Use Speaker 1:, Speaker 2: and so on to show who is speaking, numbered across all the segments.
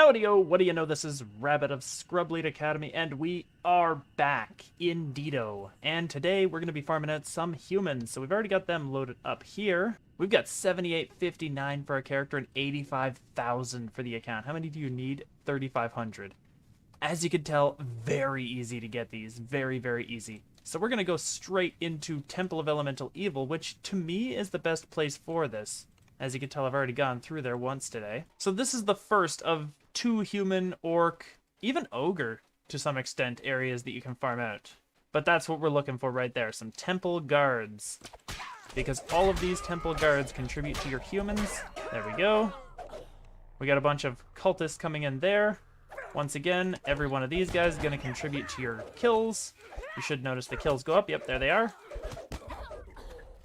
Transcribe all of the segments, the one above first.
Speaker 1: Howdy-o, what do you know, this is Rabbit of ScrubLeet Academy, and we are back, indeedo. And today we're going to be farming out some humans, so we've already got them loaded up here. We've got 7859 for our character and 85,000 for the account. How many do you need? 3,500. As you can tell, very easy to get these, very, very easy. So we're going to go straight into Temple of Elemental Evil, which to me is the best place for this. As you can tell, I've already gone through there once today. So this is the first of 2 human, orc, even ogre, to some extent, areas that you can farm out. But that's what we're looking for right there, some temple guards. Because all of these temple guards contribute to your humans. There we go. We got a bunch of cultists coming in there. Once again, every one of these guys is going to contribute to your kills. You should notice the kills go up. Yep, there they are.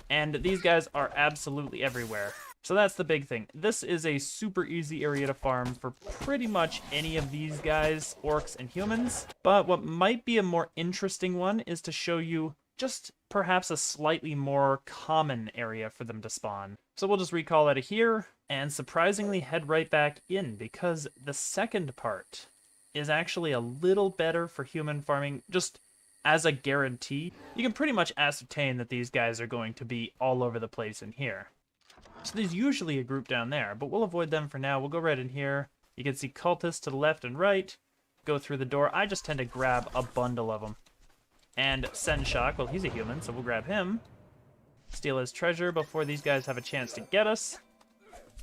Speaker 1: And these guys are absolutely everywhere. So that's the big thing. This is a super easy area to farm for pretty much any of these guys, orcs and humans. But what might be a more interesting one is to show you just perhaps a slightly more common area for them to spawn. So we'll just recall out of here and surprisingly head right back in, because the second part is actually a little better for human farming, just as a guarantee. You can pretty much ascertain that these guys are going to be all over the place in here. So there's usually a group down there, but we'll avoid them for now. We'll go right in here. You can see cultists to the left and right. Go through the door. I just tend to grab a bundle of them. And Sen Shock, well, he's a human, so we'll grab him. Steal his treasure before these guys have a chance to get us.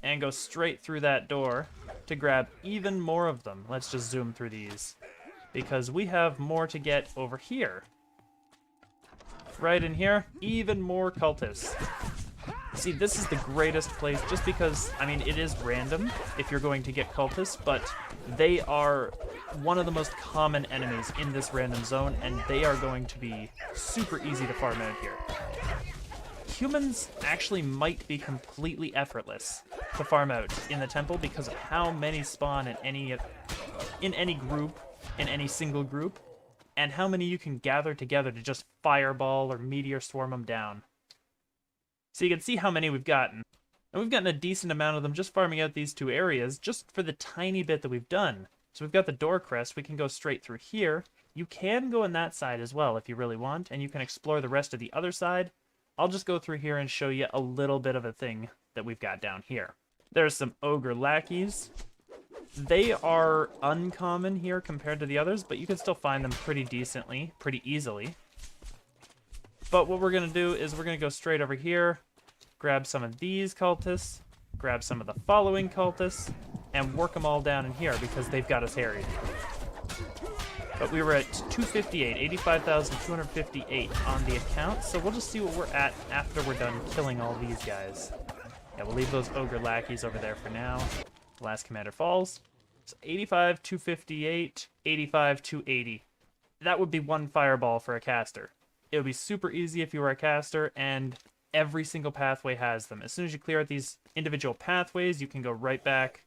Speaker 1: And go straight through that door to grab even more of them. Let's just zoom through these, because we have more to get over here. Right in here, even more cultists. See, this is the greatest place just because, I mean, it is random if you're going to get cultists, but they are one of the most common enemies in this random zone, and they are going to be super easy to farm out here. Humans actually might be completely effortless to farm out in the temple because of how many spawn in any group, in any single group, and how many you can gather together to just fireball or meteor swarm them down. So you can see how many we've gotten. And we've gotten a decent amount of them just farming out these 2 areas, just for the tiny bit that we've done. So we've got the door crest, we can go straight through here. You can go in that side as well if you really want, and you can explore the rest of the other side. I'll just go through here and show you a little bit of a thing that we've got down here. There's some ogre lackeys. They are uncommon here compared to the others, but you can still find them pretty decently, pretty easily. But what we're going to do is we're going to go straight over here, grab some of these cultists, grab some of the following cultists, and work them all down in here because they've got us harried. But we were at 258, 85,258 on the account, so we'll just see what we're at after we're done killing all these guys. Yeah, we'll leave those ogre lackeys over there for now. The last commander falls. So 85,258, 85,280. That would be 1 fireball for a caster. It would be super easy if you were a caster, and every single pathway has them. As soon as you clear out these individual pathways, you can go right back,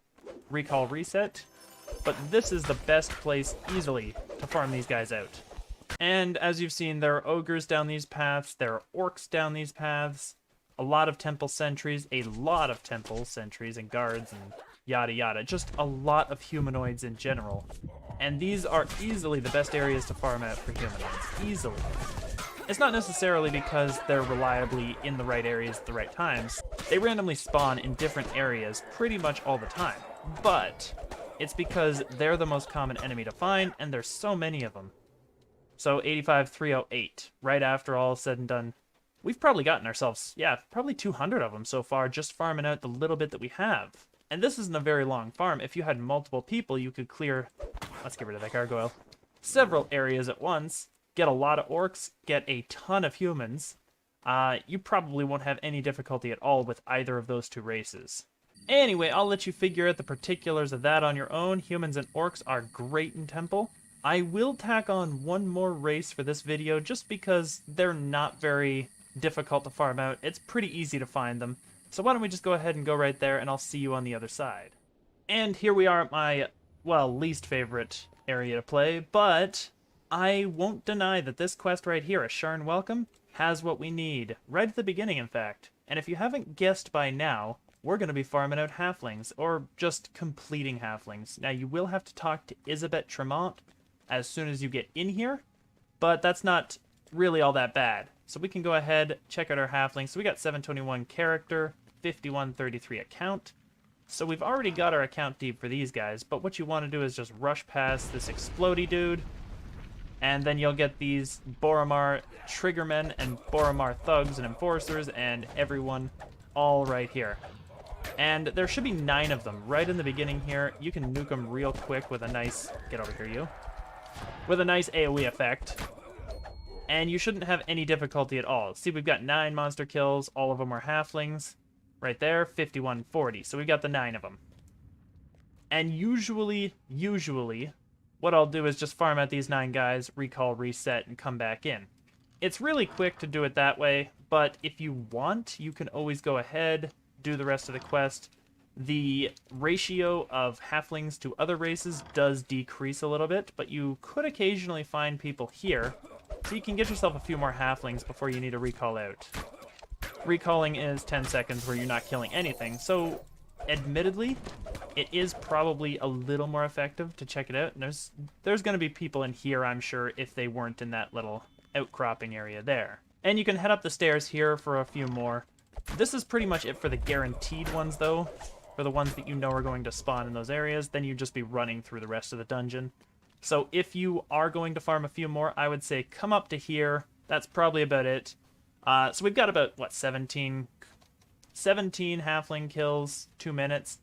Speaker 1: recall, reset. But this is the best place easily to farm these guys out. And as you've seen, there are ogres down these paths, there are orcs down these paths, a lot of temple sentries, a lot of temple sentries and guards and yada yada. Just a lot of humanoids in general. And these are easily the best areas to farm out for humanoids. Easily. It's not necessarily because they're reliably in the right areas at the right times. They randomly spawn in different areas pretty much all the time. But it's because they're the most common enemy to find, and there's so many of them. So 85,308, right after all is said and done, we've probably gotten ourselves, yeah, probably 200 of them so far, just farming out the little bit that we have. And this isn't a very long farm. If you had multiple people, you could clear, let's get rid of that gargoyle, several areas at once, get a lot of orcs, get a ton of humans. You probably won't have any difficulty at all with either of those 2 races. Anyway, I'll let you figure out the particulars of that on your own. Humans and orcs are great in Temple. I will tack on 1 more race for this video just because they're not very difficult to farm out. It's pretty easy to find them. So why don't we just go ahead and go right there, and I'll see you on the other side. And here we are at my, well, least favorite area to play, but I won't deny that this quest right here, A Sharn Welcome, has what we need. Right at the beginning, in fact. And if you haven't guessed by now, we're going to be farming out halflings, or just completing halflings. Now, you will have to talk to Isabet Tremont as soon as you get in here, but that's not really all that bad. So we can go ahead, check out our halflings. So we got 721 character, 5133 account. So we've already got our account deep for these guys, but what you want to do is just rush past this explodey dude, and then you'll get these Boromar Triggermen and Boromar Thugs and Enforcers and everyone all right here. And there should be 9 of them right in the beginning here. You can nuke them real quick with a nice... Get over here, you. With a nice AoE effect. And you shouldn't have any difficulty at all. See, we've got 9 monster kills. All of them are halflings. Right there, 5140. So we've got the 9 of them. And usually, what I'll do is just farm out these 9 guys, recall, reset, and come back in. It's really quick to do it that way, but if you want, you can always go ahead, do the rest of the quest. The ratio of halflings to other races does decrease a little bit, but you could occasionally find people here, so you can get yourself a few more halflings before you need to recall out. Recalling is 10 seconds where you're not killing anything, so admittedly, it is probably a little more effective to check it out. And there's going to be people in here, I'm sure, if they weren't in that little outcropping area there. And you can head up the stairs here for a few more. This is pretty much it for the guaranteed ones, though. For the ones that you know are going to spawn in those areas, then you'd just be running through the rest of the dungeon. So if you are going to farm a few more, I would say come up to here. That's probably about it. So we've got about, what, 17 halfling kills, 2 minutes.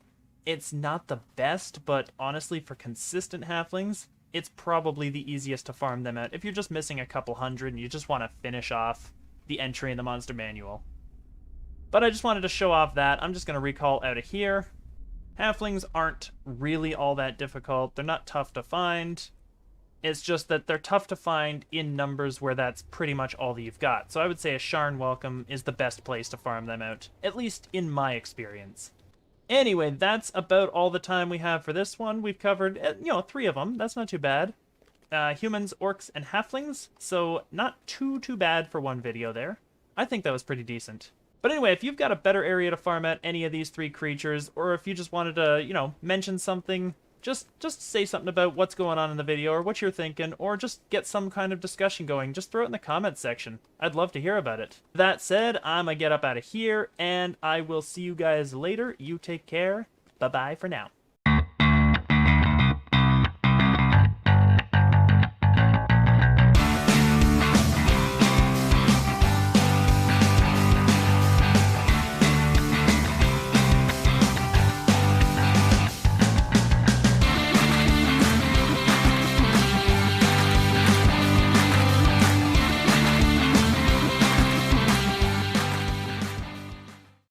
Speaker 1: It's not the best, but honestly, for consistent halflings, it's probably the easiest to farm them out if you're just missing a couple hundred and you just want to finish off the entry in the monster manual. But I just wanted to show off that. I'm just going to recall out of here. Halflings aren't really all that difficult. They're not tough to find. It's just that they're tough to find in numbers where that's pretty much all that you've got. So I would say a Sharn Welcome is the best place to farm them out, at least in my experience. Anyway, that's about all the time we have for this one. We've covered, 3 of them. That's not too bad. Humans, orcs, and halflings. So not too bad for one video there. I think that was pretty decent. But anyway, if you've got a better area to farm out any of these 3 creatures, or if you just wanted to, mention something, just say something about what's going on in the video, or what you're thinking, or just get some kind of discussion going, just throw it in the comments section. I'd love to hear about it. That said, I'm gonna get up out of here, and I will see you guys later. You take care. Bye-bye for now.